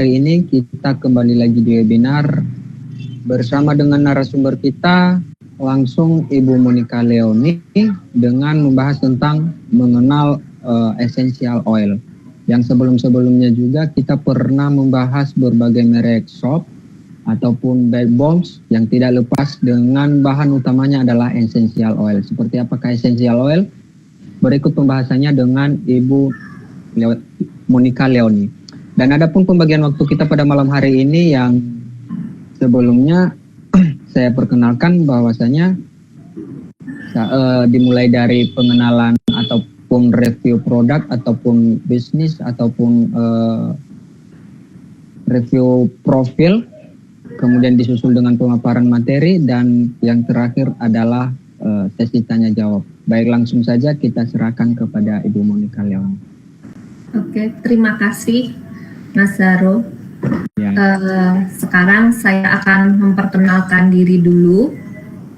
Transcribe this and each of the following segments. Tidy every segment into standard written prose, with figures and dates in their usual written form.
hari ini kita kembali lagi di webinar bersama dengan narasumber kita langsung Ibu Monica Leoni dengan membahas tentang mengenal essential oil. Yang sebelum-sebelumnya juga kita pernah membahas berbagai merek soap ataupun bath bombs yang tidak lepas dengan bahan utamanya adalah essential oil. Seperti apakah essential oil? Berikut pembahasannya dengan Ibu Monica Leoni. Dan ada pun pembagian waktu kita pada malam hari ini yang sebelumnya saya perkenalkan bahwasanya dimulai dari pengenalan ataupun review produk ataupun bisnis ataupun review profil, kemudian disusul dengan pemaparan materi, dan yang terakhir adalah sesi tanya jawab. Baik, langsung saja kita serahkan kepada Ibu Monica Leoni. Oke, terima kasih Mas Zaro. Ya. Sekarang saya akan memperkenalkan diri dulu.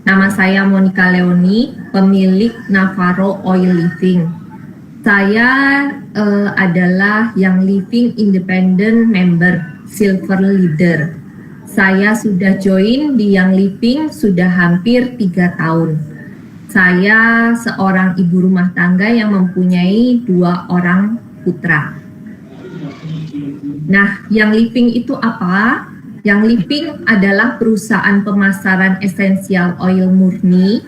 Nama saya Monica Leoni, pemilik Navarro Oil Living. Saya adalah Young Living Independent Member, Silver Leader. Saya sudah join di Young Living sudah hampir 3 tahun. Saya seorang ibu rumah tangga yang mempunyai 2 orang putra. Nah, Young Living itu apa? Young Living adalah perusahaan pemasaran esensial oil murni,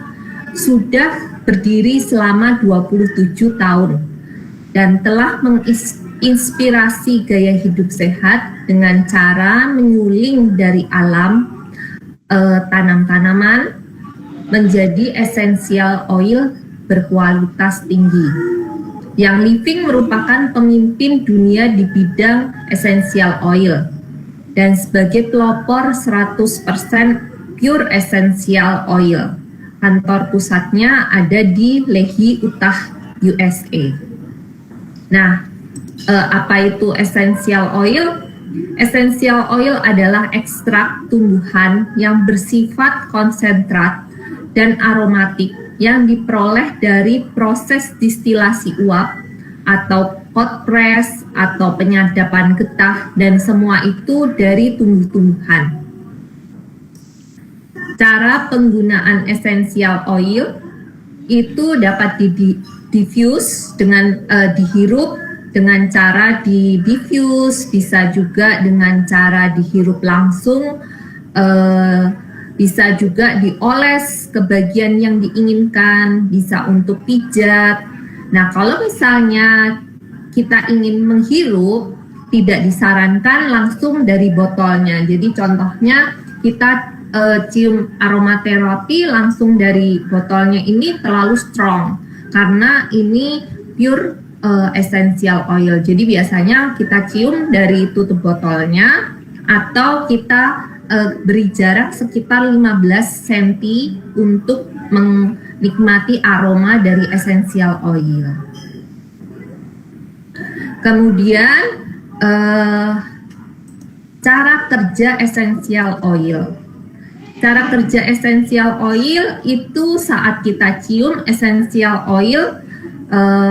sudah berdiri selama 27 tahun dan telah menginspirasi gaya hidup sehat dengan cara menyuling dari alam tanam-tanaman menjadi esensial oil berkualitas tinggi. Young Living merupakan pemimpin dunia di bidang essential oil dan sebagai pelopor 100% pure essential oil. Kantor pusatnya ada di Lehi, Utah, USA. Nah, apa itu essential oil? Essential oil adalah ekstrak tumbuhan yang bersifat konsentrat dan aromatik yang diperoleh dari proses distilasi uap atau hot press atau penyadapan getah, dan semua itu dari tumbuh-tumbuhan. Cara penggunaan essential oil itu dapat diffuse dengan dihirup dengan cara diffuse, bisa juga dengan cara dihirup langsung, bisa juga dioles ke bagian yang diinginkan, bisa untuk pijat. Nah, kalau misalnya kita ingin menghirup, tidak disarankan langsung dari botolnya. Jadi contohnya kita cium aromaterapi langsung dari botolnya, ini terlalu strong karena ini pure essential oil. Jadi biasanya kita cium dari tutup botolnya atau kita beri jarak sekitar 15 cm untuk menikmati aroma dari essential oil. Kemudian cara kerja essential oil. Cara kerja essential oil itu saat kita cium essential oil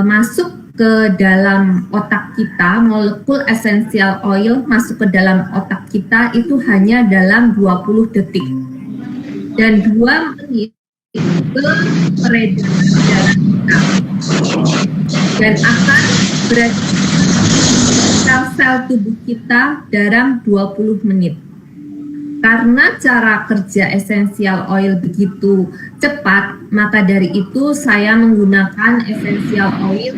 masuk ke dalam otak kita, molekul essential oil masuk ke dalam otak kita itu hanya dalam 20 detik dan 2 menit ke peredaran darah kita dan akan berada sel-sel tubuh kita dalam 20 menit. Karena cara kerja essential oil begitu cepat, maka dari itu saya menggunakan essential oil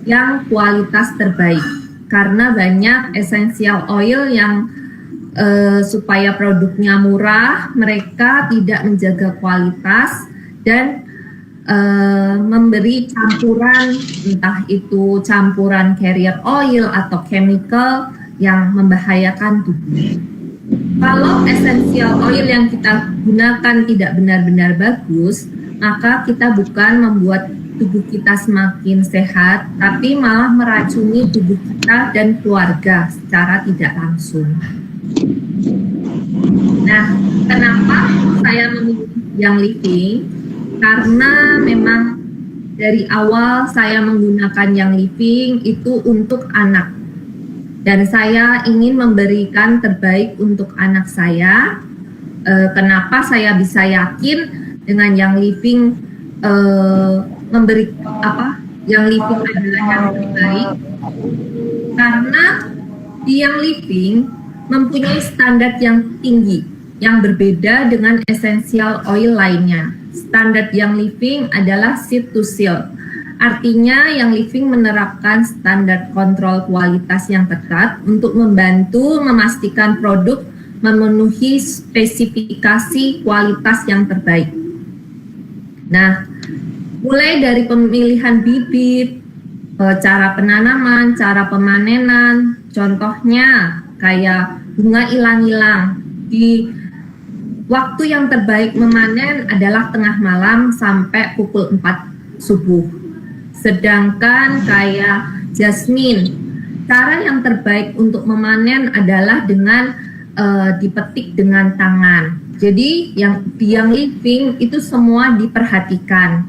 yang kualitas terbaik. Karena banyak essential oil yang supaya produknya murah, mereka tidak menjaga kualitas dan memberi campuran, entah itu campuran carrier oil atau chemical yang membahayakan tubuh. Kalau essential oil yang kita gunakan tidak benar-benar bagus, maka kita bukan membuat tubuh kita semakin sehat, tapi malah meracuni tubuh kita dan keluarga secara tidak langsung. Nah, kenapa saya memilih Young Living? Karena memang dari awal saya menggunakan Young Living itu untuk anak. Dan saya ingin memberikan terbaik untuk anak saya. Kenapa saya bisa yakin dengan Young Living memberi Young Living adalah yang terbaik? Karena di Young Living mempunyai standar yang tinggi, yang berbeda dengan essential oil lainnya. Standar Young Living adalah seed to seal. Artinya Young Living menerapkan standar kontrol kualitas yang ketat untuk membantu memastikan produk memenuhi spesifikasi kualitas yang terbaik. Nah, mulai dari pemilihan bibit, cara penanaman, cara pemanenan, contohnya kayak bunga ilang-ilang. Di waktu yang terbaik memanen adalah tengah malam sampai pukul 4 subuh. Sedangkan kayak jasmine, cara yang terbaik untuk memanen adalah dengan dipetik dengan tangan. Jadi di Young Living itu semua diperhatikan.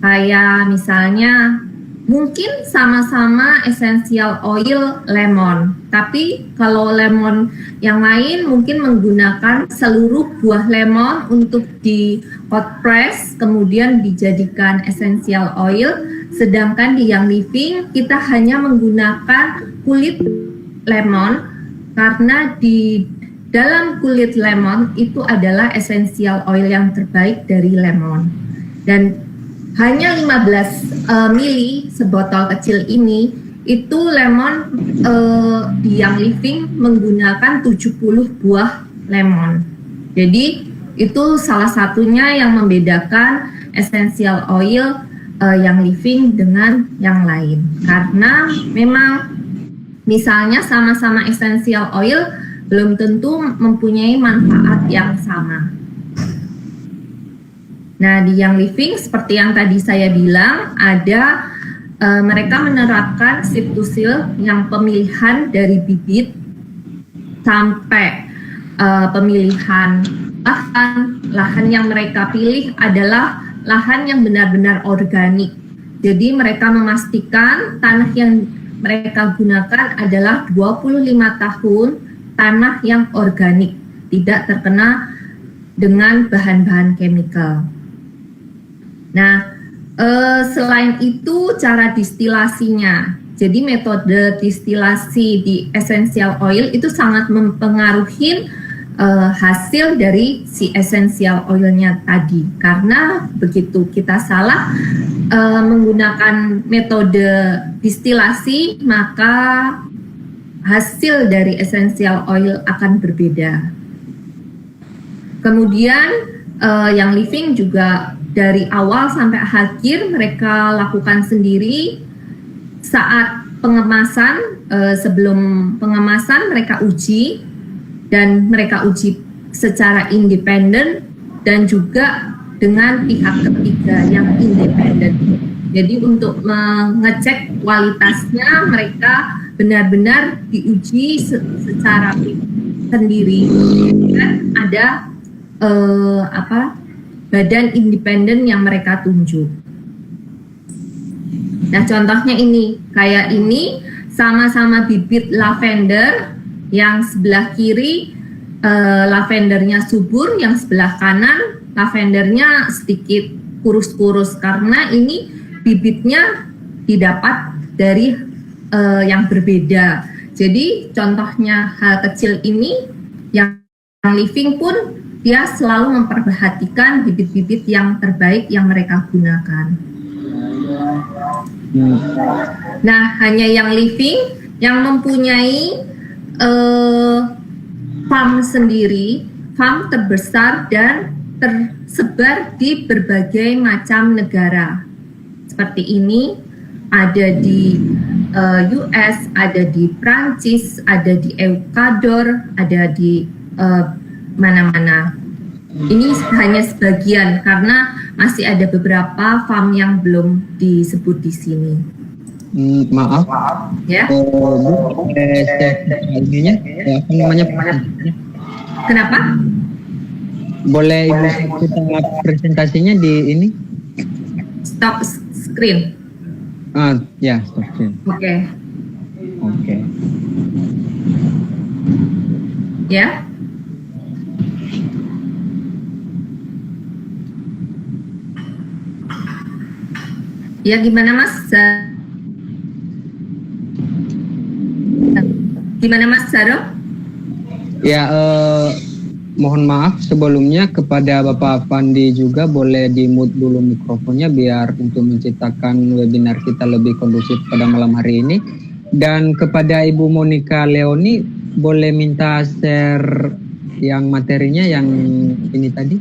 Kayak misalnya mungkin sama-sama essential oil lemon, tapi kalau lemon yang lain mungkin menggunakan seluruh buah lemon untuk di hot press kemudian dijadikan essential oil, sedangkan di Young Living kita hanya menggunakan kulit lemon karena di dalam kulit lemon itu adalah essential oil yang terbaik dari lemon. Dan hanya 15 mili sebotol kecil ini, itu lemon di Young Living menggunakan 70 buah lemon. Jadi itu salah satunya yang membedakan essential oil Young Living dengan yang lain. Karena memang misalnya sama-sama essential oil belum tentu mempunyai manfaat yang sama. Nah, di Young Living seperti yang tadi saya bilang, ada mereka menerapkan seed to seal yang pemilihan dari bibit sampai pemilihan lahan yang mereka pilih adalah lahan yang benar-benar organik. Jadi mereka memastikan tanah yang mereka gunakan adalah 25 tahun tanah yang organik, tidak terkena dengan bahan-bahan chemical. Nah, selain itu cara distilasinya. Jadi metode distilasi di essential oil itu sangat mempengaruhi hasil dari si essential oilnya tadi. Karena begitu kita salah menggunakan metode distilasi, maka hasil dari essential oil akan berbeda. Kemudian Young Living juga dari awal sampai akhir mereka lakukan sendiri. Saat pengemasan, sebelum pengemasan mereka uji, dan mereka uji secara independen dan juga dengan pihak ketiga yang independen. Jadi untuk mengecek kualitasnya mereka benar-benar diuji secara sendiri, dan ada badan independen yang mereka tunjuk. Nah, contohnya ini, kayak ini sama-sama bibit lavender, yang sebelah kiri lavendernya subur, yang sebelah kanan lavendernya sedikit kurus-kurus karena ini bibitnya didapat dari yang berbeda. Jadi contohnya hal kecil ini, yang Living pun dia selalu memperhatikan bibit-bibit yang terbaik yang mereka gunakan. Nah, hanya Young Living yang mempunyai farm sendiri, farm terbesar dan tersebar di berbagai macam negara. Seperti ini, ada di US, ada di Prancis, ada di Ekuador, ada di mana-mana. Ini hanya sebagian karena masih ada beberapa farm yang belum disebut di sini. Maaf. Ya. Ininya, apa namanya? Kenapa? Boleh Ibu kita presentasinya di ini? Stop screen. Ya, stop screen. Oke. Oke. Ya. Ya, gimana Mas? Gimana Mas Saro? Ya, mohon maaf sebelumnya kepada Bapak Fandi juga, boleh di-mute dulu mikrofonnya biar untuk menciptakan webinar kita lebih kondusif pada malam hari ini. Dan kepada Ibu Monica Leoni, boleh minta share yang materinya yang ini tadi.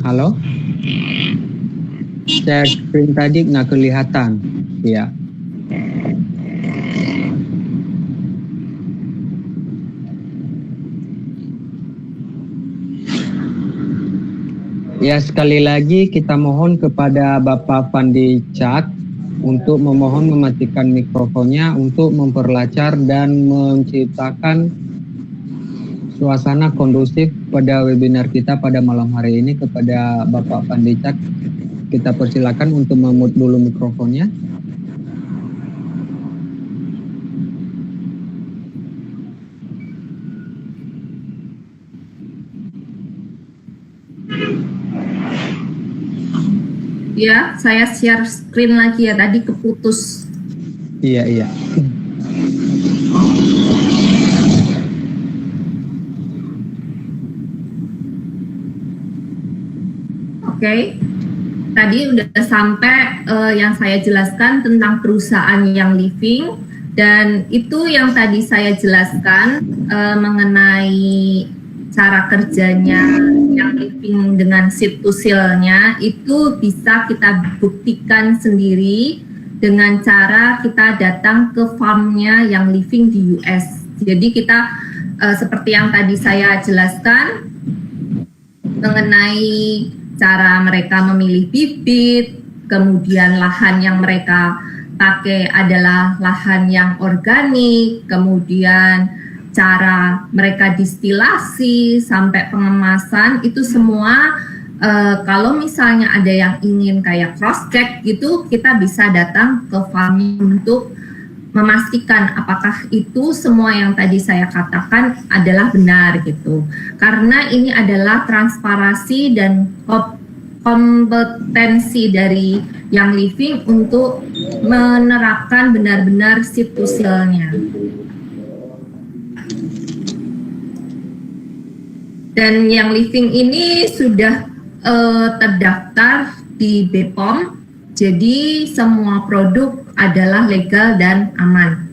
Halo? Share screen tadi nggak kelihatan. Ya. Ya, sekali lagi kita mohon kepada Bapak Fandi Cak untuk memohon mematikan mikrofonnya untuk memperlancar dan menciptakan suasana kondusif pada webinar kita pada malam hari ini. Kepada Bapak Fandi Cak, kita persilakan untuk memute dulu mikrofonnya. Ya, saya share screen lagi ya, tadi keputus. Iya. Oke. Tadi udah sampai yang saya jelaskan tentang perusahaan Young Living, dan itu yang tadi saya jelaskan mengenai cara kerjanya Young Living dengan situsilnya itu bisa kita buktikan sendiri dengan cara kita datang ke farmnya Young Living di US. Jadi kita seperti yang tadi saya jelaskan mengenai cara mereka memilih bibit, kemudian lahan yang mereka pakai adalah lahan yang organik, kemudian cara mereka distilasi sampai pengemasan, itu semua kalau misalnya ada yang ingin kayak cross check gitu, kita bisa datang ke farming untuk memastikan apakah itu semua yang tadi saya katakan adalah benar gitu. Karena ini adalah transparansi dan kompetensi dari Young Living untuk menerapkan benar-benar situsilnya. Dan Young Living ini sudah terdaftar di BPOM, jadi semua produk adalah legal dan aman.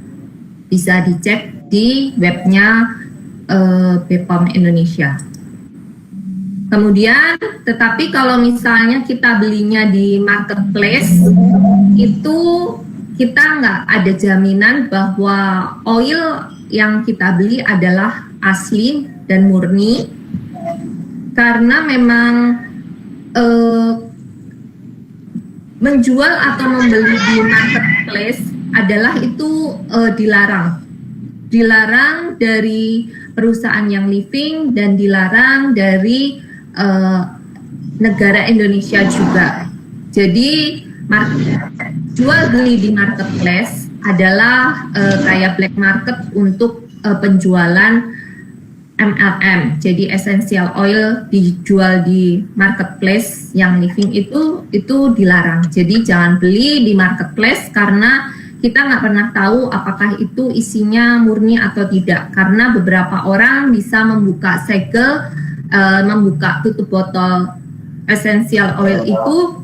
Bisa dicek di webnya BPOM Indonesia. Kemudian, tetapi kalau misalnya kita belinya di marketplace, itu kita nggak ada jaminan bahwa oil yang kita beli adalah asli dan murni, karena memang menjual atau membeli di marketplace adalah itu dilarang dari perusahaan Young Living dan dilarang dari negara Indonesia juga. Jadi jual beli di marketplace adalah kayak black market untuk penjualan MLM. Jadi essential oil dijual di marketplace Young Living itu dilarang. Jadi jangan beli di marketplace karena kita nggak pernah tahu apakah itu isinya murni atau tidak. Karena beberapa orang bisa membuka segel, membuka tutup botol essential oil itu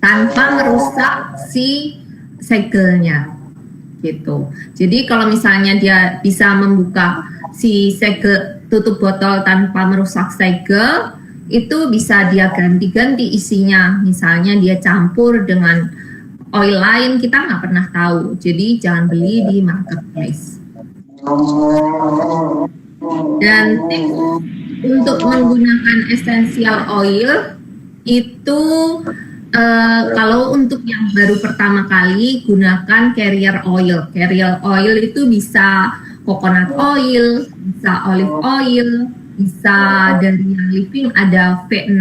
tanpa merusak si segelnya. Gitu. Jadi kalau misalnya dia bisa membuka si segel tutup botol tanpa merusak segel, itu bisa dia ganti-ganti isinya. Misalnya dia campur dengan oil lain, kita nggak pernah tahu. Jadi jangan beli di marketplace. Dan tips untuk menggunakan essential oil itu kalau untuk yang baru pertama kali, gunakan carrier oil. Carrier oil itu bisa coconut oil, bisa olive oil, bisa dari Young Living ada V6.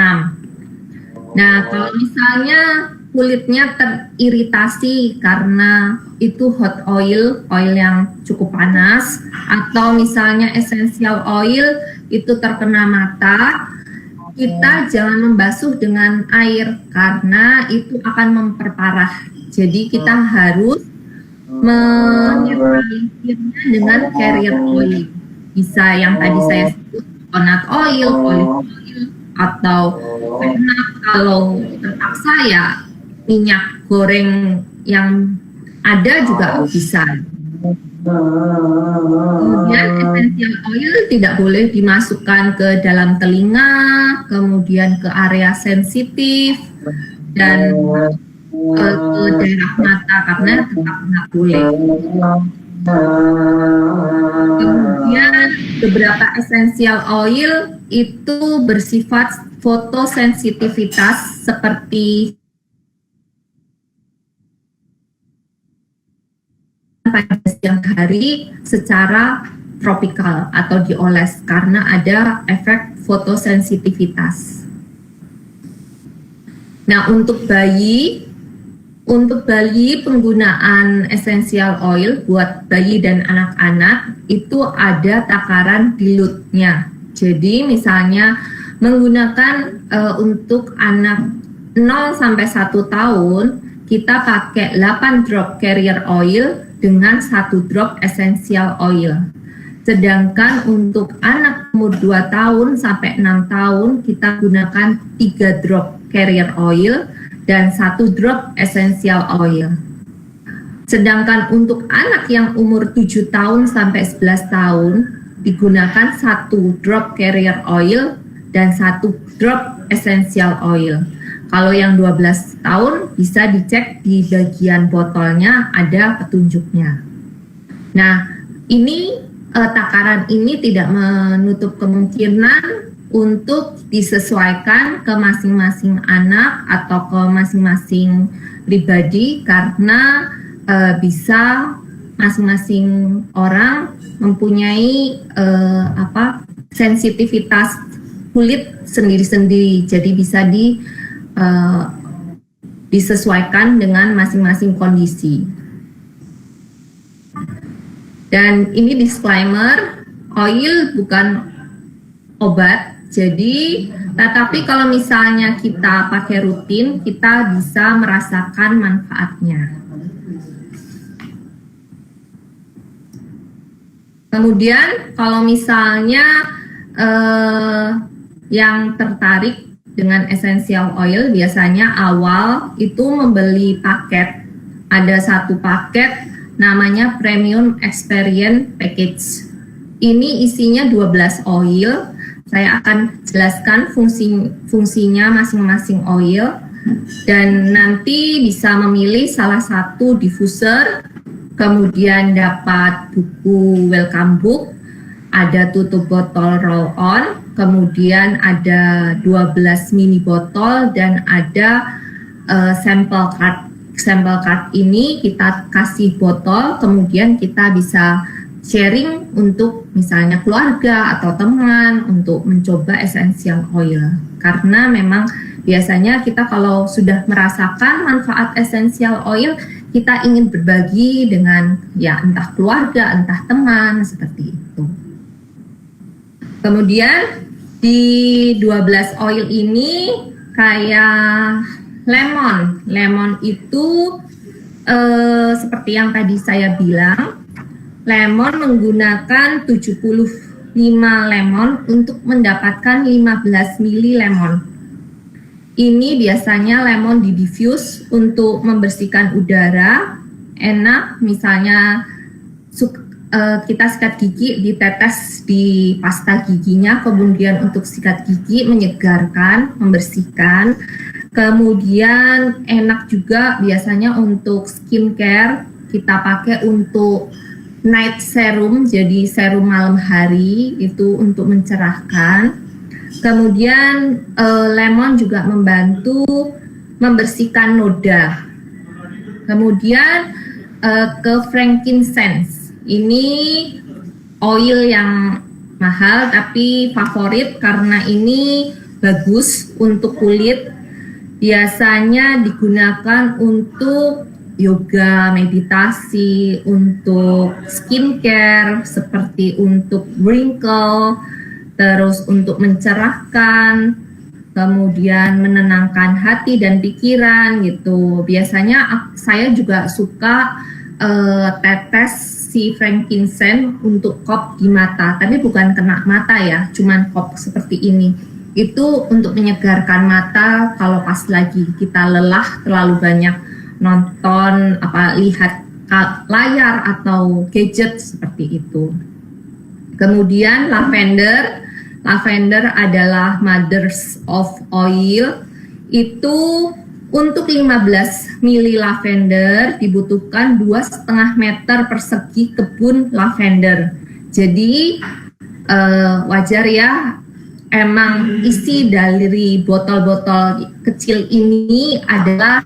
Nah, kalau misalnya kulitnya teriritasi karena itu hot oil, oil yang cukup panas, atau misalnya essential oil itu terkena mata, kita jangan membasuh dengan air karena itu akan memperparah. Jadi kita harus menetralisirnya dengan carrier oil. Bisa yang tadi saya sebut coconut oil, olive oil, atau enak kalau terpaksa ya minyak goreng yang ada juga bisa. Kemudian essential oil tidak boleh dimasukkan ke dalam telinga, kemudian ke area sensitif, dan ke daerah mata karena tetap nggak boleh. Kemudian beberapa essential oil itu bersifat fotosensitivitas seperti pada siang hari secara tropikal atau dioles karena ada efek fotosensitivitas. Nah, untuk bayi penggunaan essential oil buat bayi dan anak-anak itu ada takaran dilutnya. Jadi misalnya menggunakan untuk anak 0 sampai 1 tahun kita pakai 8 drop carrier oil dengan 1 drop essential oil. Sedangkan untuk anak umur 2 tahun sampai 6 tahun kita gunakan 3 drop carrier oil dan 1 drop essential oil. Sedangkan untuk anak yang umur 7 tahun sampai 11 tahun digunakan 1 drop carrier oil dan 1 drop essential oil. Kalau yang 12 tahun bisa dicek di bagian botolnya ada petunjuknya. Nah, ini takaran ini tidak menutup kemungkinan untuk disesuaikan ke masing-masing anak atau ke masing-masing pribadi karena bisa masing-masing orang mempunyai sensitivitas kulit sendiri-sendiri. Jadi bisa disesuaikan dengan masing-masing kondisi. Dan ini disclaimer, oil bukan obat. Jadi, tetapi kalau misalnya kita pakai rutin, kita bisa merasakan manfaatnya. Kemudian, kalau misalnya yang tertarik dengan essential oil, biasanya awal itu membeli paket. Ada 1 paket namanya Premium Experience Package. Ini isinya 12 oil. Saya akan jelaskan fungsinya masing-masing oil dan nanti bisa memilih salah satu diffuser, kemudian dapat buku welcome book, ada tutup botol roll on, kemudian ada 12 mini botol dan ada sampel card. Sampel card ini kita kasih botol, kemudian kita bisa sharing untuk misalnya keluarga atau teman untuk mencoba essential oil. Karena memang biasanya kita kalau sudah merasakan manfaat essential oil, kita ingin berbagi dengan ya entah keluarga, entah teman, seperti itu. Kemudian di 12 oil ini kayak lemon. Lemon itu seperti yang tadi saya bilang, lemon menggunakan 75 lemon untuk mendapatkan 15 mili lemon. Ini biasanya lemon di-diffuse untuk membersihkan udara. Enak misalnya kita sikat gigi ditetes di pasta giginya, kemudian untuk sikat gigi menyegarkan, membersihkan. Kemudian enak juga biasanya untuk skincare, kita pakai untuk night serum, jadi serum malam hari itu untuk mencerahkan. Kemudian lemon juga membantu membersihkan noda. Kemudian ke frankincense, ini oil yang mahal tapi favorit karena ini bagus untuk kulit biasanya digunakan untuk yoga, meditasi, untuk skincare, seperti untuk wrinkle, terus untuk mencerahkan, kemudian menenangkan hati dan pikiran gitu. Biasanya saya juga suka tetes si frankincense untuk kop di mata, tapi bukan kena mata ya, cuman kop seperti ini. Itu untuk menyegarkan mata kalau pas lagi kita lelah terlalu banyak nonton lihat layar atau gadget seperti itu. Kemudian lavender adalah mothers of oil. Itu untuk 15 mili lavender dibutuhkan 2,5 meter persegi kebun lavender. Jadi wajar ya, emang isi dari botol-botol kecil ini adalah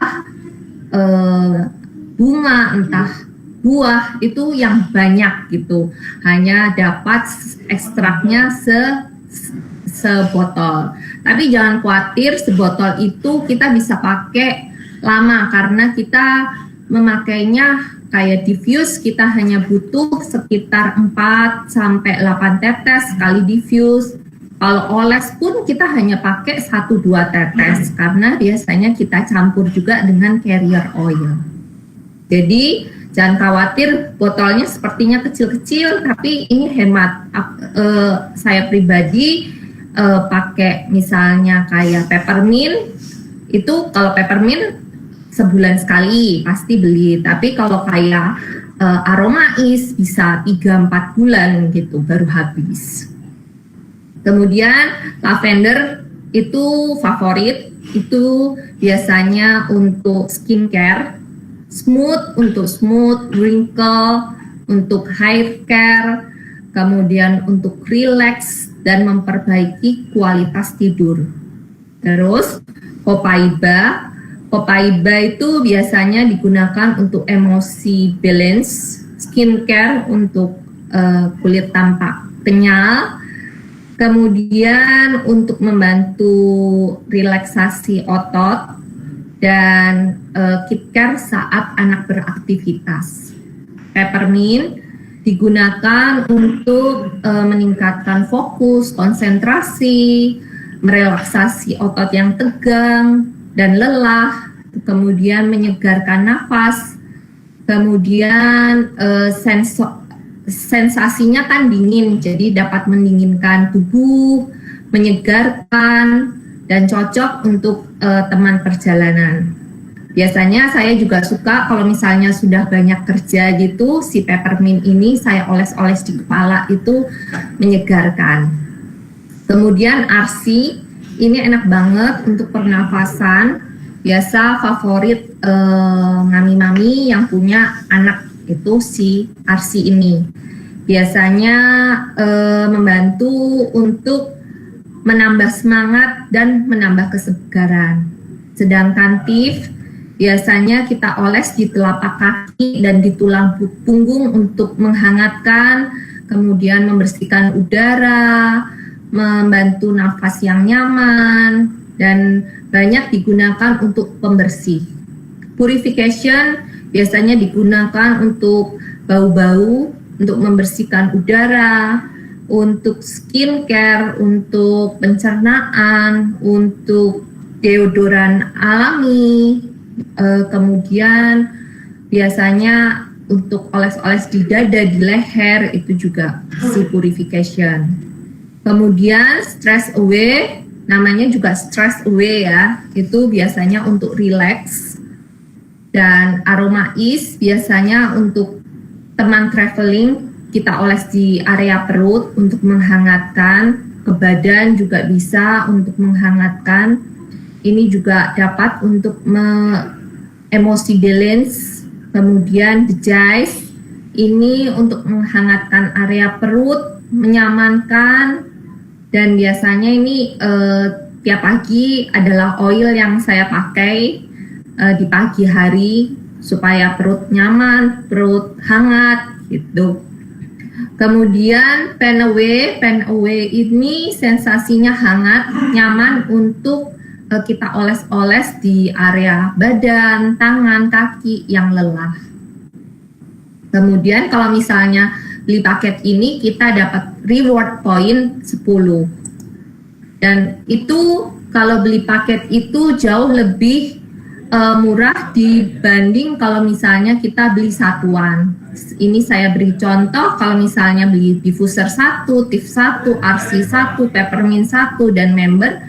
bunga, entah buah, itu yang banyak gitu, hanya dapat ekstraknya sebotol. Tapi jangan khawatir, sebotol itu kita bisa pakai lama karena kita memakainya kayak diffuse, kita hanya butuh sekitar 4-8 tetes sekali diffuse. Kalau oles pun kita hanya pakai 1-2 tetes karena biasanya kita campur juga dengan carrier oil. Jadi jangan khawatir, botolnya sepertinya kecil-kecil, tapi ini hemat. Saya pribadi pakai misalnya kayak peppermint, itu kalau peppermint sebulan sekali pasti beli, tapi kalau kayak aromais bisa 3-4 bulan gitu baru habis. Kemudian lavender itu favorit, itu biasanya untuk skincare, untuk smooth, wrinkle, untuk hair care, kemudian untuk relax dan memperbaiki kualitas tidur. Terus copaiba itu biasanya digunakan untuk emosi balance, skincare untuk kulit tampak kenyal, kemudian untuk membantu relaksasi otot, dan kit care saat anak beraktivitas. Peppermint digunakan untuk meningkatkan fokus, konsentrasi, merelaksasi otot yang tegang dan lelah, kemudian menyegarkan nafas, kemudian sensasinya kan dingin, jadi dapat mendinginkan tubuh, menyegarkan, dan cocok untuk teman perjalanan. Biasanya saya juga suka kalau misalnya sudah banyak kerja gitu, si peppermint ini saya oles-oles di kepala, itu menyegarkan. Kemudian arsi, ini enak banget untuk pernafasan. Biasa favorit mami-mami yang punya anak itu si arsi ini. Biasanya membantu untuk menambah semangat dan menambah kesegaran. Sedangkan tif biasanya kita oles di telapak kaki dan di tulang punggung untuk menghangatkan, kemudian membersihkan udara, membantu nafas yang nyaman, dan banyak digunakan untuk pembersih. Purification biasanya digunakan untuk bau-bau, untuk membersihkan udara, untuk skincare, untuk pencernaan, untuk deodoran alami, kemudian biasanya untuk oles-oles di dada, di leher, itu juga si purification. Kemudian stress away, namanya juga stress away ya, itu biasanya untuk relax. Dan aromais biasanya untuk teman traveling, kita oles di area perut untuk menghangatkan, ke badan juga bisa untuk menghangatkan. Ini juga dapat untuk emosi balance. Kemudian the Jice, ini untuk menghangatkan area perut, menyamankan, dan biasanya ini tiap pagi adalah oil yang saya pakai di pagi hari supaya perut nyaman, perut hangat gitu. Kemudian Pen Away ini sensasinya hangat, nyaman untuk kita oles-oles di area badan, tangan, kaki yang lelah. Kemudian kalau misalnya beli paket ini kita dapat reward point 10. Dan itu kalau beli paket itu jauh lebih murah dibanding kalau misalnya kita beli satuan. Ini saya beri contoh, kalau misalnya beli diffuser 1, TIF 1, RC 1, peppermint 1, dan member,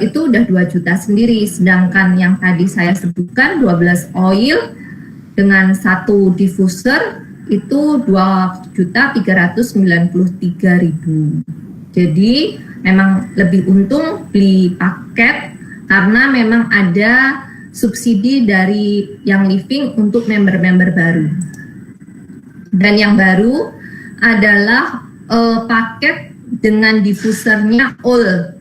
itu udah 2 juta sendiri. Sedangkan yang tadi saya sebutkan 12 oil dengan 1 diffuser itu 2.393.000. Jadi memang lebih untung beli paket karena memang ada subsidi dari Young Living untuk member-member baru. Dan yang baru adalah paket dengan diffusernya oil.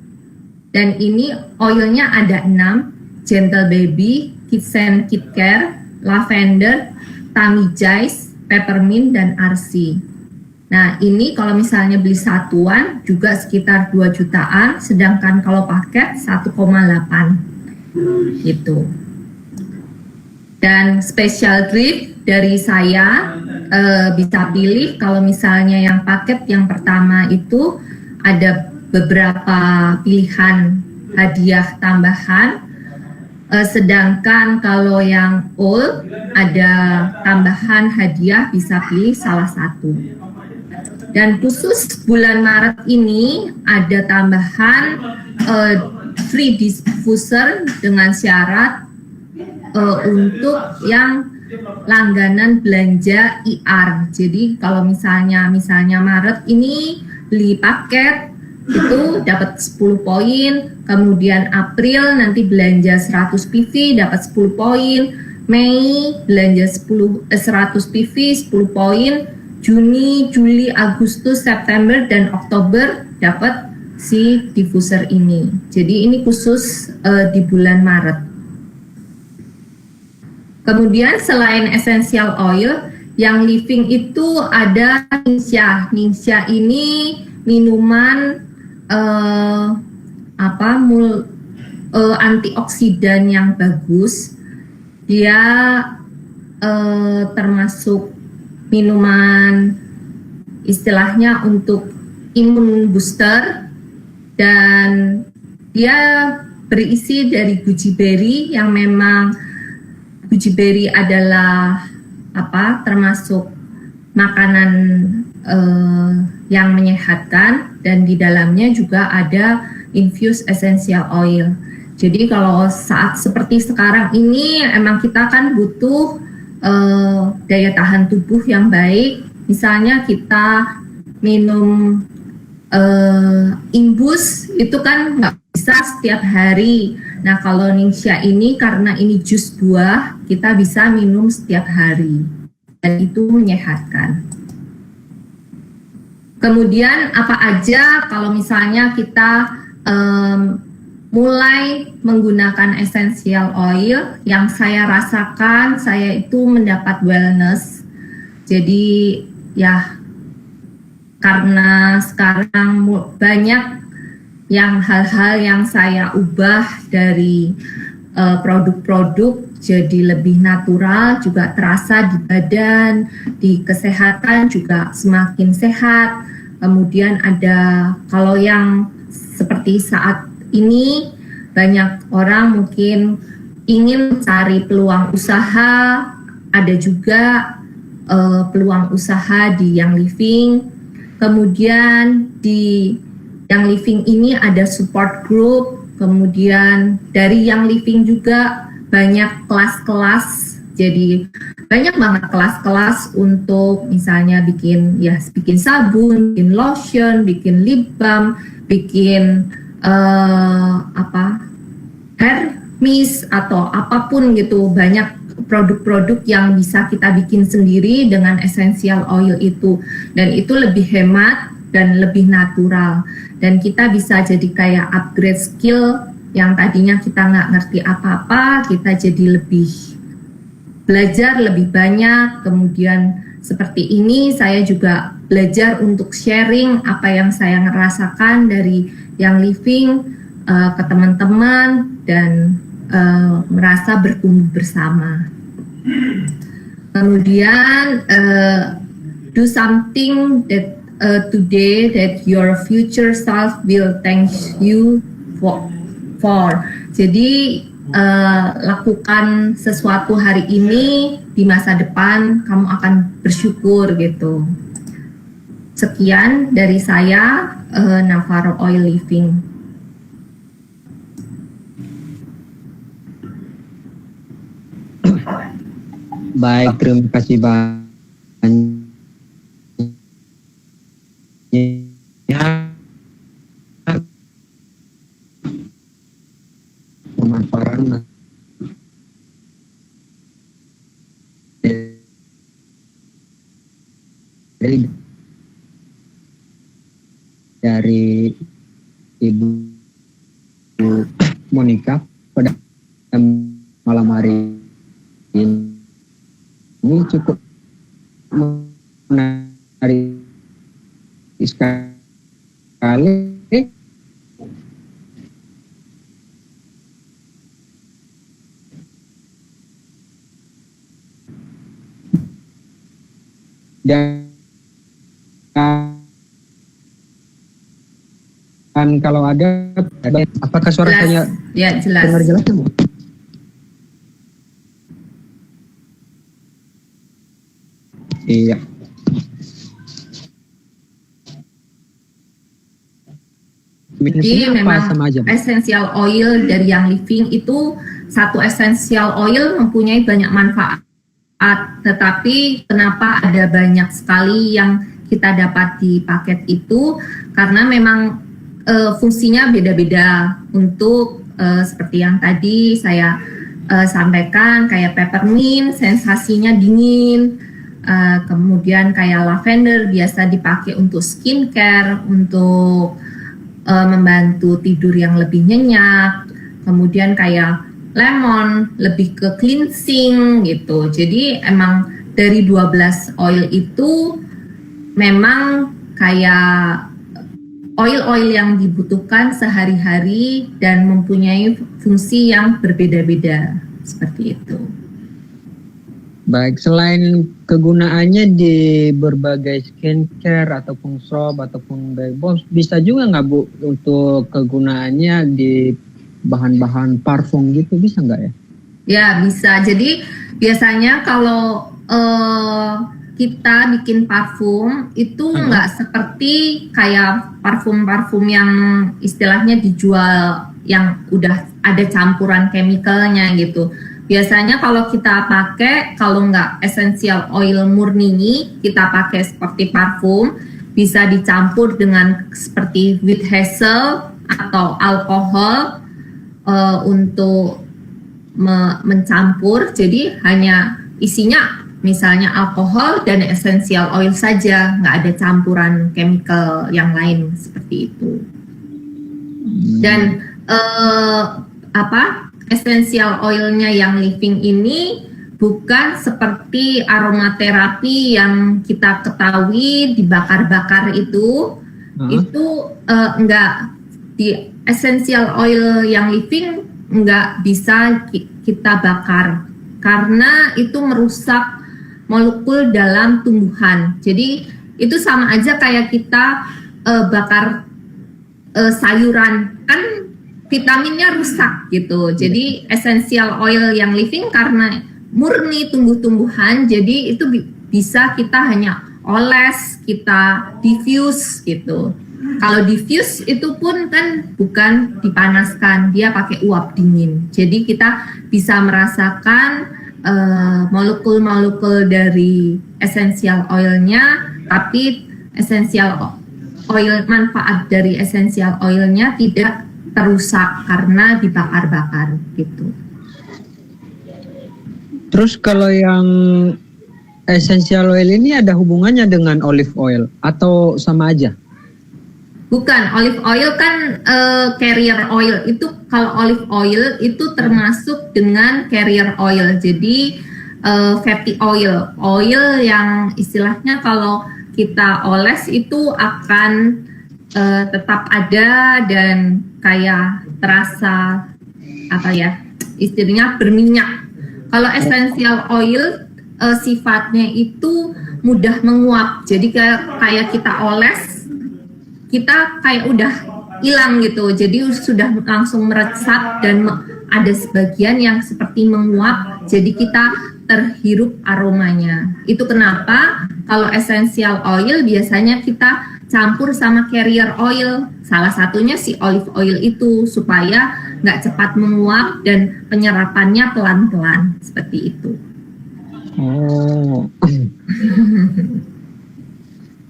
Dan ini oilnya ada 6, Gentle Baby, Kitsen Kit Care, Lavender, Tamigize, Peppermint, dan RC. Nah ini kalau misalnya beli satuan juga sekitar 2 jutaan, sedangkan kalau paket 1,8 gitu. Dan special treat dari saya bisa pilih kalau misalnya yang paket yang pertama itu ada beberapa pilihan hadiah tambahan, sedangkan kalau yang all ada tambahan hadiah bisa pilih salah satu. Dan khusus bulan Maret ini ada tambahan free diffuser dengan syarat untuk yang langganan belanja IR. Jadi kalau misalnya Maret ini beli paket itu dapat 10 poin, kemudian April nanti belanja 100 PV dapat 10 poin, Mei belanja 100 PV 10 poin, Juni, Juli, Agustus, September, dan Oktober dapat si diffuser ini. Jadi ini khusus di bulan Maret. Kemudian selain essential oil, yang living itu ada Ningxia. Ningxia ini minuman antioksidan yang bagus. Dia termasuk minuman istilahnya untuk imun booster, dan dia berisi dari goji berry yang memang goji berry adalah termasuk makanan yang menyehatkan, dan di dalamnya juga ada infused essential oil. Jadi kalau saat seperti sekarang ini emang kita kan butuh daya tahan tubuh yang baik. Misalnya kita minum imbus itu kan nggak bisa setiap hari. Nah kalau Ningxia ini karena ini jus buah, kita bisa minum setiap hari dan itu menyehatkan. Kemudian apa aja kalau misalnya kita mulai menggunakan essential oil, yang saya rasakan saya itu mendapat wellness. Jadi ya karena sekarang banyak yang hal-hal yang saya ubah dari produk-produk jadi lebih natural, juga terasa di badan, di kesehatan juga semakin sehat. Kemudian ada kalau yang seperti saat ini banyak orang mungkin ingin cari peluang usaha, ada juga peluang usaha di Young Living. Kemudian di Young Living ini ada support group, kemudian dari Young Living juga banyak kelas-kelas, jadi banyak banget kelas-kelas untuk misalnya bikin sabun, bikin lotion, bikin lip balm, bikin hair mist atau apapun gitu. Banyak produk-produk yang bisa kita bikin sendiri dengan essential oil itu, dan itu lebih hemat dan lebih natural, dan kita bisa jadi kayak upgrade skill yang tadinya kita nggak ngerti apa-apa, kita jadi lebih belajar lebih banyak. Kemudian seperti ini saya juga belajar untuk sharing apa yang saya ngerasakan dari Young Living, ke teman-teman dan merasa bertumbuh bersama. Kemudian do something that today that your future self will thank you for. Jadi lakukan sesuatu hari ini, di masa depan kamu akan bersyukur gitu. Sekian dari saya, Navarro Oil Living. Baik, terima kasih banyak. Pemaparan dari Ibu Monica pada malam hari ini cukup menarik sekali. Dan kalau ada apakah suara saya ya jelas? Dengar jelas, Bu? Iya. Jadi memang essential oil dari Young Living itu, satu essential oil mempunyai banyak manfaat, tetapi kenapa ada banyak sekali yang kita dapat di paket itu, karena memang fungsinya beda-beda. Untuk seperti yang tadi saya sampaikan, kayak peppermint sensasinya dingin, kemudian kayak lavender biasa dipakai untuk skincare, untuk membantu tidur yang lebih nyenyak, kemudian kayak lemon lebih ke cleansing gitu. Jadi emang dari 12 oil itu memang kayak oil-oil yang dibutuhkan sehari-hari dan mempunyai fungsi yang berbeda-beda seperti itu. Baik, selain kegunaannya di berbagai skincare ataupun soap ataupun body wash, bisa juga nggak Bu untuk kegunaannya di bahan-bahan parfum gitu, bisa nggak ya? Ya bisa. Jadi biasanya kalau kita bikin parfum itu nggak seperti kayak parfum-parfum yang istilahnya dijual yang udah ada campuran chemicalnya gitu. Biasanya kalau kita pakai, kalau nggak essential oil murni, kita pakai seperti parfum, bisa dicampur dengan seperti with hazel atau alkohol untuk mencampur. Jadi hanya isinya misalnya alkohol dan essential oil saja, nggak ada campuran chemical yang lain seperti itu. Dan essential oilnya Young Living ini bukan seperti aromaterapi yang kita ketahui dibakar-bakar itu enggak. Di essential oil Young Living enggak bisa kita bakar karena itu merusak molekul dalam tumbuhan. Jadi itu sama aja kayak kita bakar sayuran, kan vitaminnya rusak gitu. Jadi essential oil Young Living karena murni tumbuh-tumbuhan, jadi itu bisa kita hanya oles, kita diffuse gitu. Kalau diffuse itu pun kan bukan dipanaskan, dia pakai uap dingin. Jadi kita bisa merasakan molekul-molekul dari essential oilnya, tapi essential oil, manfaat dari essential oilnya tidak terusak karena dibakar-bakar gitu. Terus kalau yang essential oil ini ada hubungannya dengan olive oil atau sama aja? Bukan, olive oil kan carrier oil. Itu kalau olive oil itu termasuk dengan carrier oil. Jadi fatty oil, oil yang istilahnya kalau kita oles itu akan tetap ada dan kayak terasa apa ya, istilahnya berminyak. Kalau essential oil sifatnya itu mudah menguap, jadi kayak kita oles, kita kayak udah hilang gitu, jadi sudah langsung meresap dan ada sebagian yang seperti menguap, jadi kita terhirup aromanya. Itu kenapa kalau essential oil biasanya kita campur sama carrier oil, salah satunya si olive oil itu, supaya nggak cepat menguap dan penyerapannya pelan-pelan seperti itu. Oh,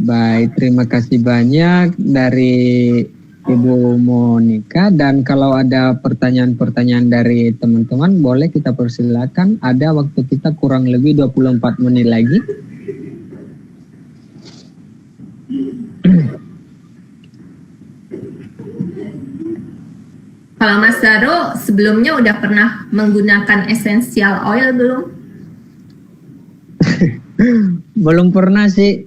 baik, terima kasih banyak dari Ibu Monika. Dan kalau ada pertanyaan-pertanyaan dari teman-teman, boleh kita persilakan. Ada waktu kita kurang lebih 24 menit lagi. Kalau Mas Daro sebelumnya udah pernah menggunakan essential oil belum? Belum pernah sih.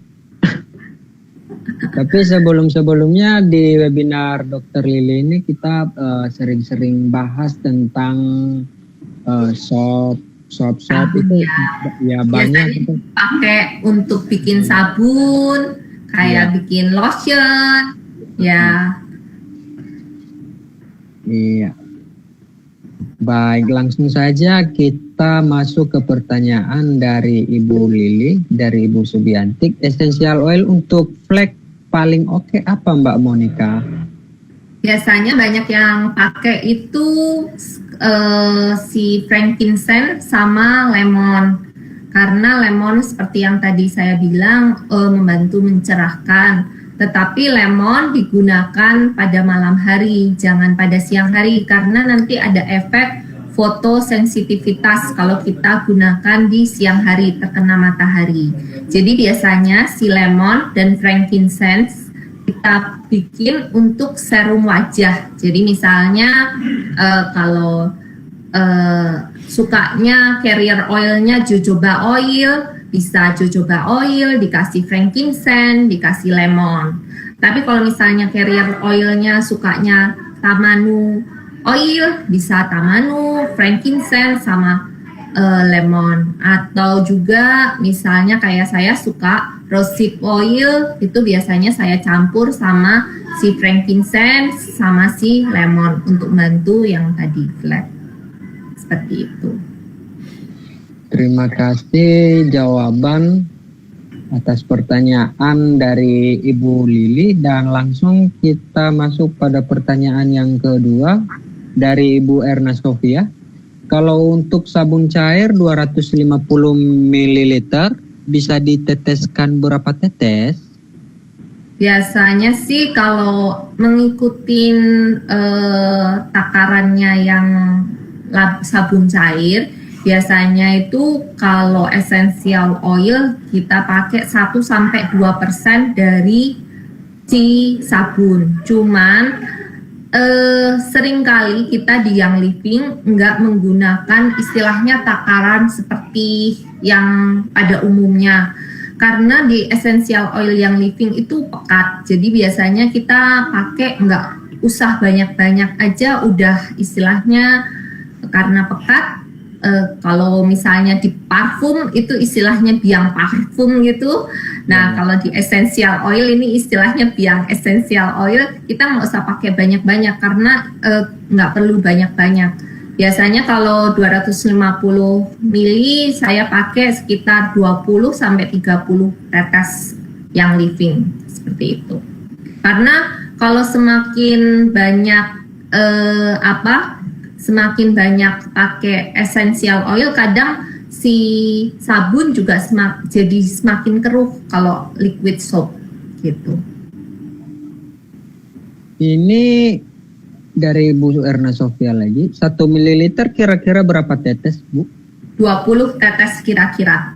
Tapi sebelumnya di webinar Dr. Lili ini kita sering-sering bahas tentang sop itu ya banyak itu. Pakai untuk bikin sabun, kayak bikin lotion, ya. Iya. Baik, langsung saja kita masuk ke pertanyaan dari Ibu Lili, dari Ibu Subiantik. Essential oil untuk flek paling oke apa Mbak Monika? Biasanya banyak yang pakai itu si frankincense sama lemon. Karena lemon seperti yang tadi saya bilang membantu mencerahkan. Tetapi lemon digunakan pada malam hari, jangan pada siang hari, karena nanti ada efek fotosensitivitas kalau kita gunakan di siang hari, terkena matahari. Jadi biasanya si lemon dan frankincense kita bikin untuk serum wajah. Jadi misalnya kalau sukanya carrier oilnya jojoba oil, bisa jojoba oil, dikasih frankincense, dikasih lemon. Tapi kalau misalnya carrier oilnya sukanya tamanu oil, bisa tamanu, frankincense, sama lemon. Atau juga misalnya kayak saya suka rosehip oil, itu biasanya saya campur sama si frankincense sama si lemon untuk bantu yang tadi flek. Seperti itu. Terima kasih jawaban atas pertanyaan dari Ibu Lili, dan langsung kita masuk pada pertanyaan yang kedua dari Ibu Erna Sofia. Kalau untuk sabun cair 250 ml bisa diteteskan berapa tetes? Biasanya sih kalau mengikuti takarannya yang sabun cair, biasanya itu kalau essential oil kita pakai 1-2% dari si sabun. Cuman seringkali kita di Young Living nggak menggunakan istilahnya takaran seperti yang pada umumnya. Karena di essential oil Young Living itu pekat. Jadi biasanya kita pakai nggak usah banyak-banyak aja, udah istilahnya karena pekat. Kalau misalnya di parfum itu istilahnya biang parfum gitu. Nah kalau di essential oil ini istilahnya biang essential oil, kita nggak usah pakai banyak-banyak karena nggak perlu banyak-banyak. Biasanya kalau 250 ml saya pakai sekitar 20-30 tetes Young Living, seperti itu. Karena kalau semakin banyak semakin banyak pakai essential oil, kadang si sabun juga jadi semakin keruh kalau liquid soap gitu. Ini dari Bu Erna Sofia lagi, 1 ml kira-kira berapa tetes, Bu? 20 tetes kira-kira.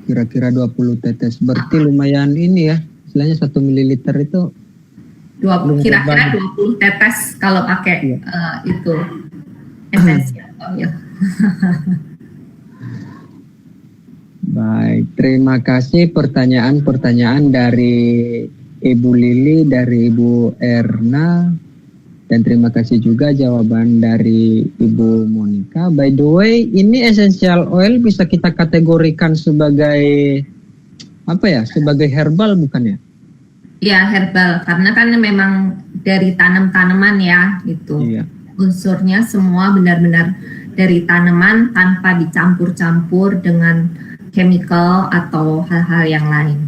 Kira-kira 20 tetes, berarti lumayan ini ya, istilahnya 1 ml itu kira-kira 20 tetes kalau pakai itu essential oil. Baik, terima kasih pertanyaan-pertanyaan dari Ibu Lili, dari Ibu Erna. Dan terima kasih juga jawaban dari Ibu Monica. By the way, ini essential oil bisa kita kategorikan sebagai apa ya? Sebagai herbal bukan ya? Ya, herbal, karena kan memang dari tanaman ya gitu. Iya. Unsurnya semua benar-benar dari tanaman tanpa dicampur-campur dengan chemical atau hal-hal yang lain.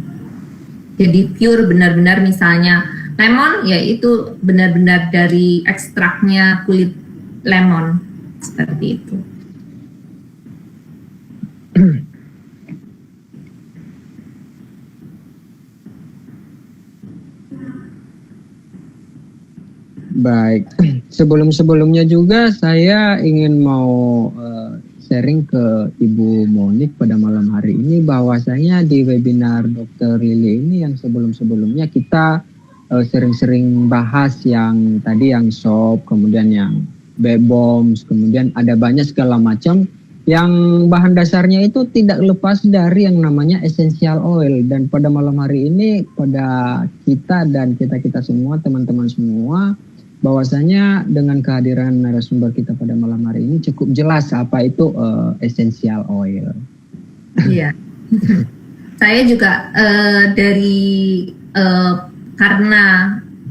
Jadi pure benar-benar misalnya lemon, ya itu benar-benar dari ekstraknya kulit lemon, seperti itu. Baik, sebelumnya juga saya ingin mau sharing ke Ibu Monik pada malam hari ini bahwasanya di webinar Dr. Lily ini yang sebelumnya kita sering-sering bahas yang tadi yang SOP, kemudian yang BEBOMS, kemudian ada banyak segala macam yang bahan dasarnya itu tidak lepas dari yang namanya essential oil. Dan pada malam hari ini pada kita dan kita semua, teman-teman semua, bahwasanya dengan kehadiran narasumber kita pada malam hari ini cukup jelas apa itu essential oil. Iya, saya juga karena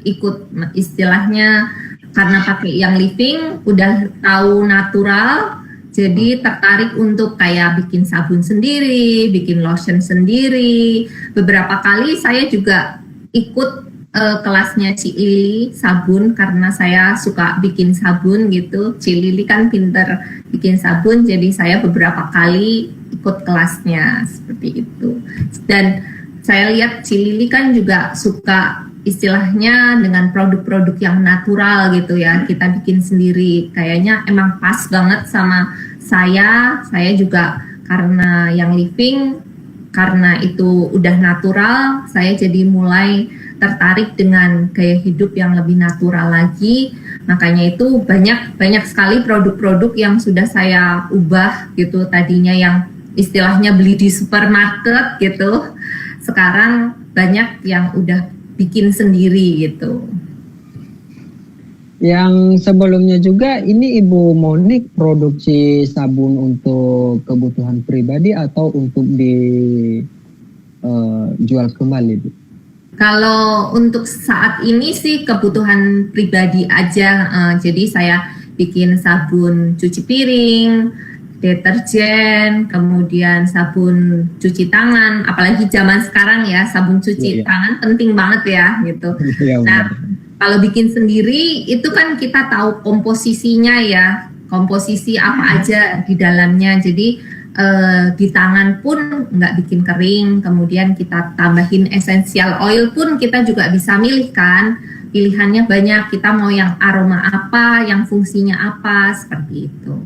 ikut istilahnya karena pakai yang living, udah tahu natural, jadi tertarik untuk kayak bikin sabun sendiri, bikin lotion sendiri. Beberapa kali saya juga ikut kelasnya Ci Lili sabun karena saya suka bikin sabun gitu. Ci Lili kan pinter bikin sabun, jadi saya beberapa kali ikut kelasnya seperti itu. Dan saya lihat Ci Lili kan juga suka istilahnya dengan produk-produk yang natural gitu ya, kita bikin sendiri. Kayaknya emang pas banget sama saya juga karena yang living, karena itu udah natural, saya jadi mulai tertarik dengan gaya hidup yang lebih natural lagi. Makanya itu banyak sekali produk-produk yang sudah saya ubah gitu. Tadinya yang istilahnya beli di supermarket gitu, sekarang banyak yang udah bikin sendiri gitu. Yang sebelumnya juga ini Ibu Monik produksi sabun untuk kebutuhan pribadi atau untuk dijual kembali, Bu? Kalau untuk saat ini sih kebutuhan pribadi aja, jadi saya bikin sabun cuci piring, deterjen, kemudian sabun cuci tangan, apalagi zaman sekarang ya sabun cuci tangan penting banget ya gitu. Nah, kalau bikin sendiri itu kan kita tahu komposisinya ya, komposisi apa aja di dalamnya. Jadi di tangan pun nggak bikin kering, kemudian kita tambahin essential oil pun kita juga bisa milih kan, pilihannya banyak, kita mau yang aroma apa, yang fungsinya apa, seperti itu.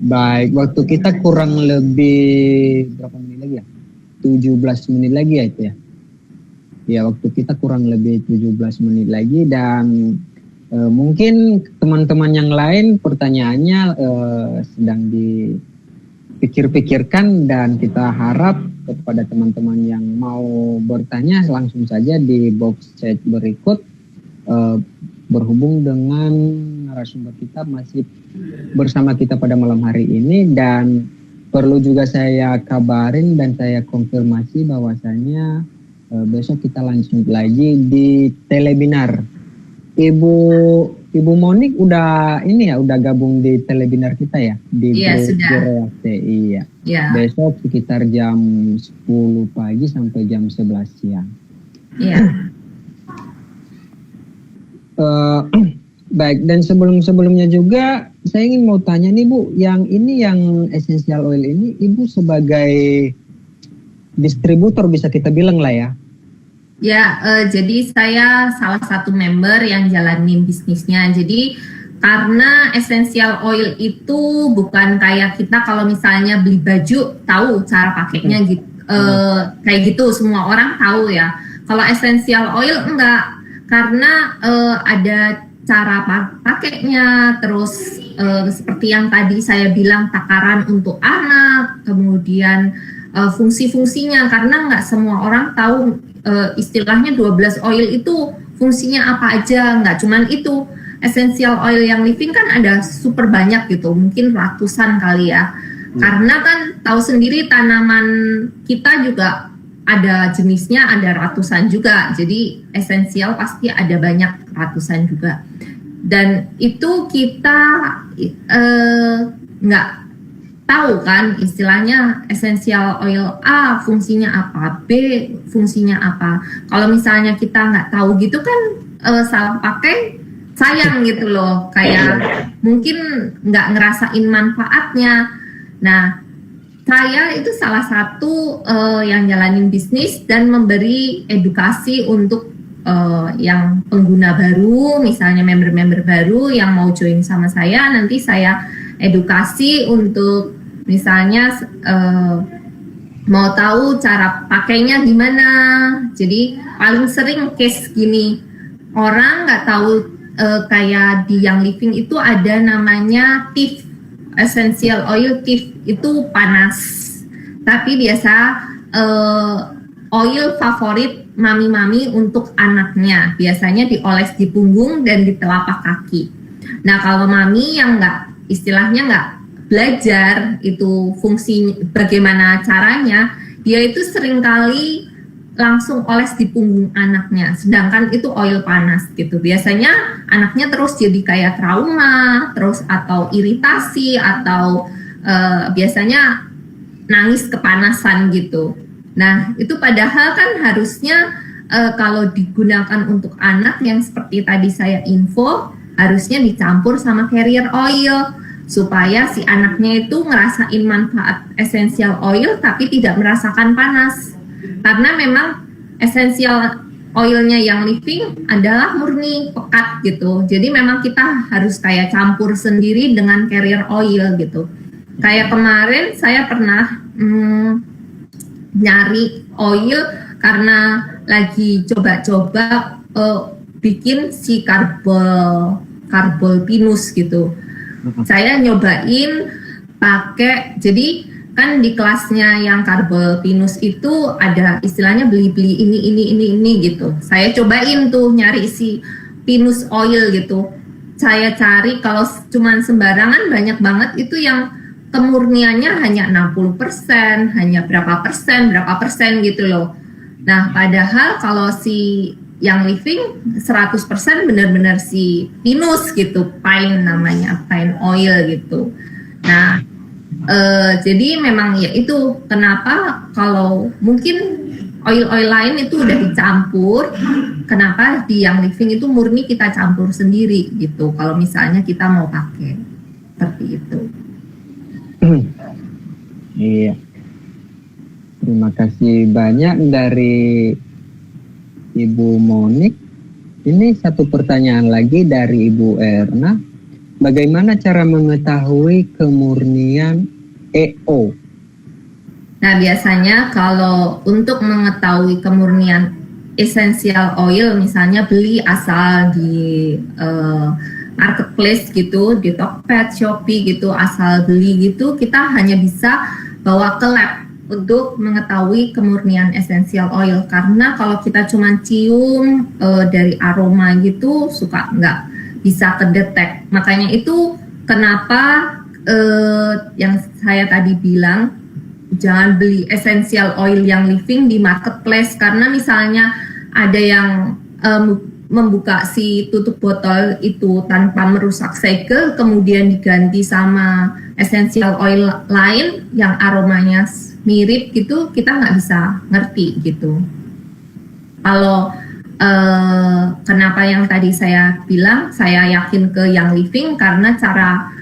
Baik, waktu kita kurang lebih berapa menit lagi ya? 17 menit lagi ya itu ya? Ya, waktu kita kurang lebih 17 menit lagi dan mungkin teman-teman yang lain pertanyaannya sedang dipikir-pikirkan dan kita harap kepada teman-teman yang mau bertanya langsung saja di box chat berikut. Berhubung dengan narasumber kita masih bersama kita pada malam hari ini dan perlu juga saya kabarin dan saya konfirmasi bahwasanya besok kita langsung lagi di telebinar. Ibu Monik udah gabung di telebinar kita ya di sudah. Iya. Ya. Besok sekitar jam 10 pagi sampai jam 11 siang. Iya. Baik, dan sebelumnya juga saya ingin mau tanya nih Bu, yang essential oil ini Ibu sebagai distributor bisa kita bilang lah ya. Ya, jadi saya salah satu member yang jalanin bisnisnya. Jadi karena essential oil itu bukan kayak kita kalau misalnya beli baju tahu cara pakainya gitu, kayak gitu semua orang tahu ya. Kalau essential oil enggak, karena ada cara pakainya, terus seperti yang tadi saya bilang takaran untuk anak, kemudian fungsi-fungsinya, karena nggak semua orang tahu istilahnya 12 oil itu fungsinya apa aja. Nggak cuman itu, essential oil yang living kan ada super banyak gitu, mungkin ratusan kali ya. Karena kan tahu sendiri tanaman kita juga ada jenisnya, ada ratusan juga. Jadi esensial pasti ada banyak ratusan juga. Dan itu kita nggak tahu kan istilahnya essential oil A fungsinya apa, B fungsinya apa. Kalau misalnya kita nggak tahu gitu kan salah pakai, sayang gitu loh, kayak mungkin nggak ngerasain manfaatnya. Nah, saya itu salah satu yang jalanin bisnis dan memberi edukasi untuk yang pengguna baru, misalnya member-member baru yang mau join sama saya, nanti saya edukasi untuk misalnya mau tahu cara pakainya gimana. Jadi paling sering case gini, orang nggak tahu kayak di Young Living itu ada namanya TIF, essential oil TIF, itu panas. Tapi biasa oil favorit mami-mami untuk anaknya, biasanya dioles di punggung dan di telapak kaki. Nah kalau mami yang nggak, istilahnya nggak belajar itu fungsi bagaimana caranya, dia itu seringkali langsung oles di punggung anaknya, sedangkan itu oil panas gitu. Biasanya anaknya terus jadi kayak trauma, terus atau iritasi, atau biasanya nangis kepanasan gitu. Nah itu padahal kan harusnya kalau digunakan untuk anak yang seperti tadi saya info, harusnya dicampur sama carrier oil supaya si anaknya itu ngerasain manfaat essential oil tapi tidak merasakan panas. Karena memang essential oilnya yang living adalah murni pekat gitu. Jadi memang kita harus kayak campur sendiri dengan carrier oil gitu. Kayak kemarin saya pernah nyari oil karena lagi coba-coba bikin si karbol pinus gitu. Saya nyobain pakai, jadi kan di kelasnya yang karbol pinus itu ada istilahnya beli-beli ini gitu. Saya cobain tuh nyari si pinus oil gitu. Saya cari, kalau cuman sembarangan banyak banget itu yang kemurniannya hanya 60%, hanya berapa persen gitu loh. Nah, padahal kalau si yang living 100% benar-benar si pinus gitu, pine namanya, pine oil gitu. Nah, jadi memang ya itu kenapa kalau mungkin oil-oil lain itu udah dicampur, kenapa di yang living itu murni kita campur sendiri gitu. Kalau misalnya kita mau pakai seperti itu. Iya. Terima kasih banyak dari Ibu Monik. Ini satu pertanyaan lagi dari Ibu Erna. Bagaimana cara mengetahui kemurnian EO? Nah, biasanya kalau untuk mengetahui kemurnian essential oil, misalnya beli asal di marketplace gitu, di Tokped, Shopee gitu, asal beli gitu, kita hanya bisa bawa ke lab untuk mengetahui kemurnian essential oil. Karena kalau kita cuma cium dari aroma gitu, suka nggak bisa kedetek. Makanya itu kenapa yang saya tadi bilang, jangan beli essential oil yang living di marketplace. Karena misalnya ada yang membuka si tutup botol itu tanpa merusak segel, kemudian diganti sama essential oil lain yang aromanya mirip gitu, kita nggak bisa ngerti gitu. Kalau kenapa yang tadi saya bilang, saya yakin ke yang living karena cara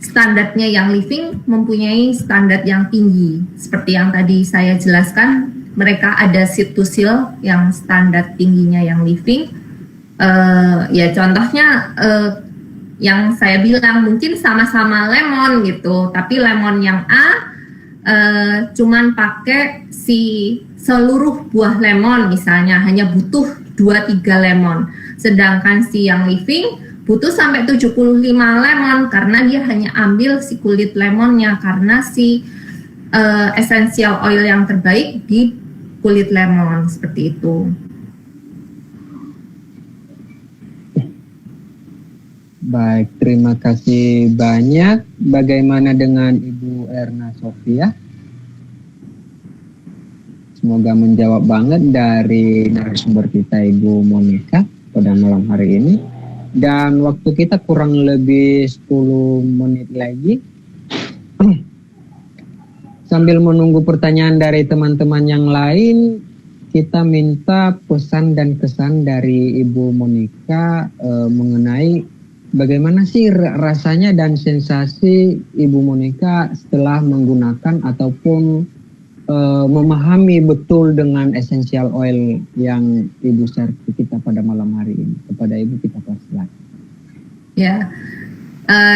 standarnya yang living mempunyai standar yang tinggi. Seperti yang tadi saya jelaskan, mereka ada seed to seal yang standar tingginya yang living. Ya contohnya yang saya bilang mungkin sama-sama lemon gitu, tapi lemon yang A cuman pakai si seluruh buah lemon, misalnya hanya butuh 2-3 lemon, sedangkan si yang living butuh sampai 75 lemon karena dia hanya ambil si kulit lemonnya, karena si essential oil yang terbaik di kulit lemon seperti itu. Baik, terima kasih banyak. Bagaimana dengan Ibu Erna Sofia? Semoga menjawab banget dari narasumber kita Ibu Monica pada malam hari ini. Dan waktu kita kurang lebih 10 menit lagi. Sambil menunggu pertanyaan dari teman-teman yang lain, kita minta pesan dan kesan dari Ibu Monica mengenai bagaimana sih rasanya dan sensasi Ibu Monica setelah menggunakan ataupun memahami betul dengan essential oil yang Ibu share ke kita pada malam hari ini. Kepada Ibu kita persilakan. Ya,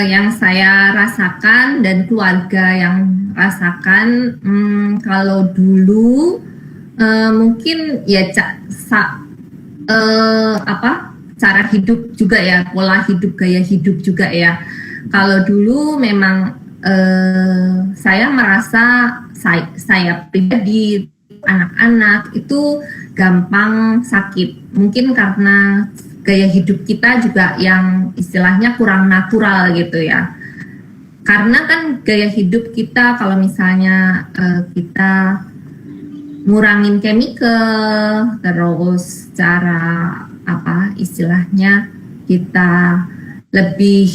yang saya rasakan dan keluarga yang rasakan, kalau dulu mungkin ya cara hidup juga ya, pola hidup, gaya hidup juga ya. Kalau dulu memang saya merasa saya pribadi, anak-anak itu gampang sakit. Mungkin karena gaya hidup kita juga yang istilahnya kurang natural gitu ya. Karena kan gaya hidup kita kalau misalnya kita ngurangin chemical, terus cara istilahnya kita lebih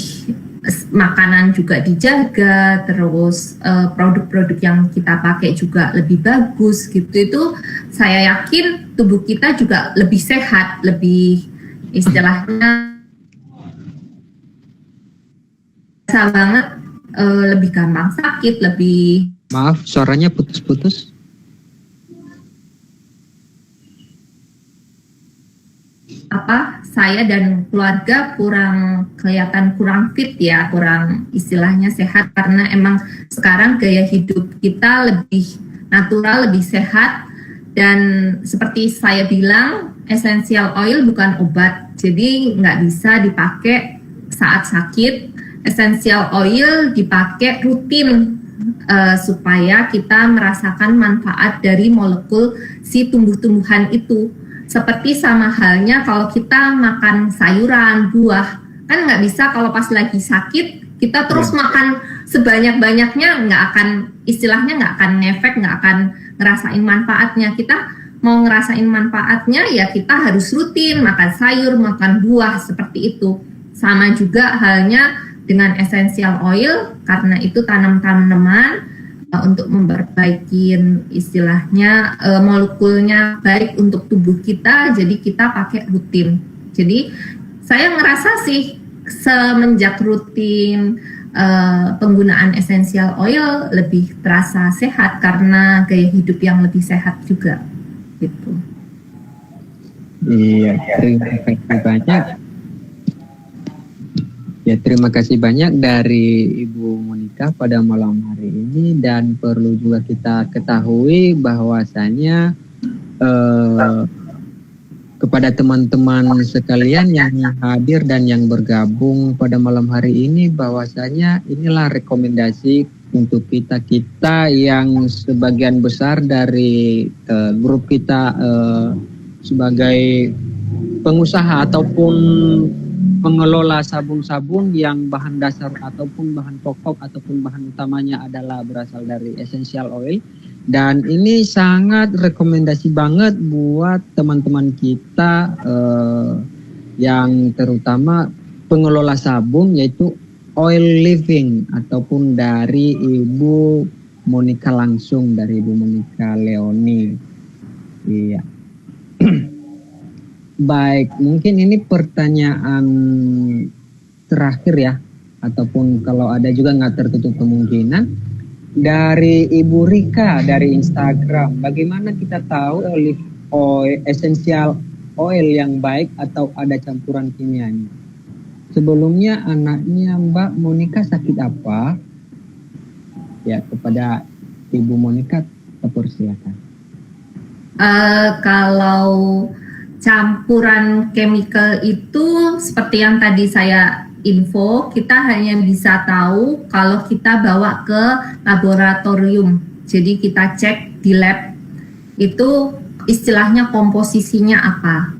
makanan juga dijaga, terus produk-produk yang kita pakai juga lebih bagus gitu, itu saya yakin tubuh kita juga lebih sehat, lebih istilahnya bisa banget, lebih gampang sakit, lebih. Maaf, suaranya putus-putus. Saya dan keluarga kelihatan kurang fit ya, kurang istilahnya sehat, karena emang sekarang gaya hidup kita lebih natural, lebih sehat. Dan seperti saya bilang, essential oil bukan obat, jadi nggak bisa dipakai saat sakit. Essential oil dipakai rutin supaya kita merasakan manfaat dari molekul si tumbuh-tumbuhan itu. Seperti sama halnya kalau kita makan sayuran, buah, kan nggak bisa kalau pas lagi sakit kita terus makan sebanyak-banyaknya, nggak akan ngefek, nggak akan ngerasain manfaatnya. Kita mau ngerasain manfaatnya ya kita harus rutin makan sayur, makan buah, seperti itu. Sama juga halnya dengan essential oil, karena itu tanam-tanaman untuk memperbaiki istilahnya molekulnya baik untuk tubuh kita, jadi kita pakai rutin. Jadi saya ngerasa sih semenjak rutin penggunaan essential oil lebih terasa sehat karena gaya hidup yang lebih sehat juga gitu. Iya, terima kasih banyak. Ya, terima kasih banyak dari Ibu Monica pada malam hari ini, dan perlu juga kita ketahui bahwasanya kepada teman-teman sekalian yang hadir dan yang bergabung pada malam hari ini, bahwasanya inilah rekomendasi untuk kita yang sebagian besar dari grup kita sebagai pengusaha ataupun pengelola sabun-sabun yang bahan dasar ataupun bahan pokok ataupun bahan utamanya adalah berasal dari essential oil. Dan ini sangat rekomendasi banget buat teman-teman kita yang terutama pengelola sabun, yaitu Oil Living ataupun dari Ibu Monica langsung, dari Ibu Monica Leoni. Iya. Baik, mungkin ini pertanyaan terakhir ya, ataupun kalau ada juga nggak tertutup kemungkinan. Dari Ibu Rika dari Instagram, bagaimana kita tahu olive oil, essential oil yang baik atau ada campuran kimianya? Sebelumnya anaknya Mbak Monica sakit apa? Ya, kepada Ibu Monica, persilakan. Kalau campuran chemical itu seperti yang tadi saya info, kita hanya bisa tahu kalau kita bawa ke laboratorium. Jadi kita cek di lab itu istilahnya komposisinya apa.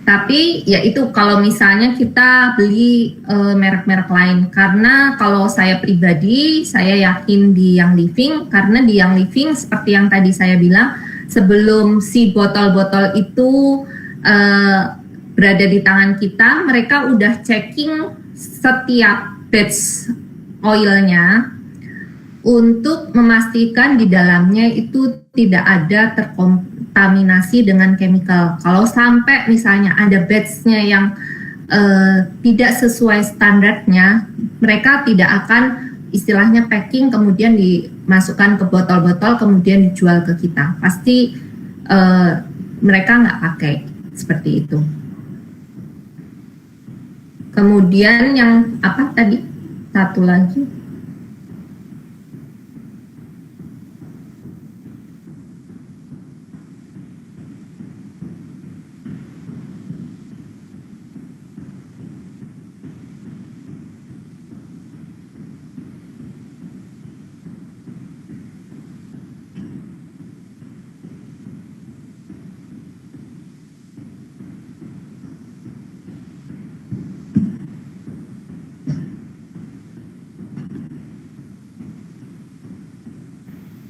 Tapi ya itu kalau misalnya kita beli merek-merek lain, karena kalau saya pribadi saya yakin di Young Living, karena di Young Living seperti yang tadi saya bilang, sebelum si botol-botol itu berada di tangan kita, mereka udah checking setiap batch oilnya untuk memastikan di dalamnya itu tidak ada terkontaminasi dengan chemical. Kalau sampai misalnya ada batch-nya yang tidak sesuai standarnya, mereka tidak akan istilahnya packing kemudian dimasukkan ke botol-botol kemudian dijual ke kita. Pasti mereka nggak pakai seperti itu. Kemudian yang apa tadi? Satu lagi.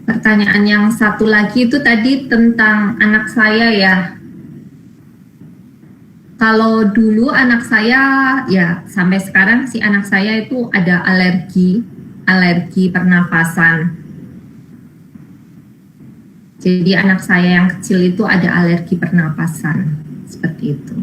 Pertanyaan yang satu lagi itu tadi tentang anak saya ya. Kalau dulu anak saya ya sampai sekarang si anak saya itu ada alergi pernafasan. Jadi anak saya yang kecil itu ada alergi pernapasan seperti itu.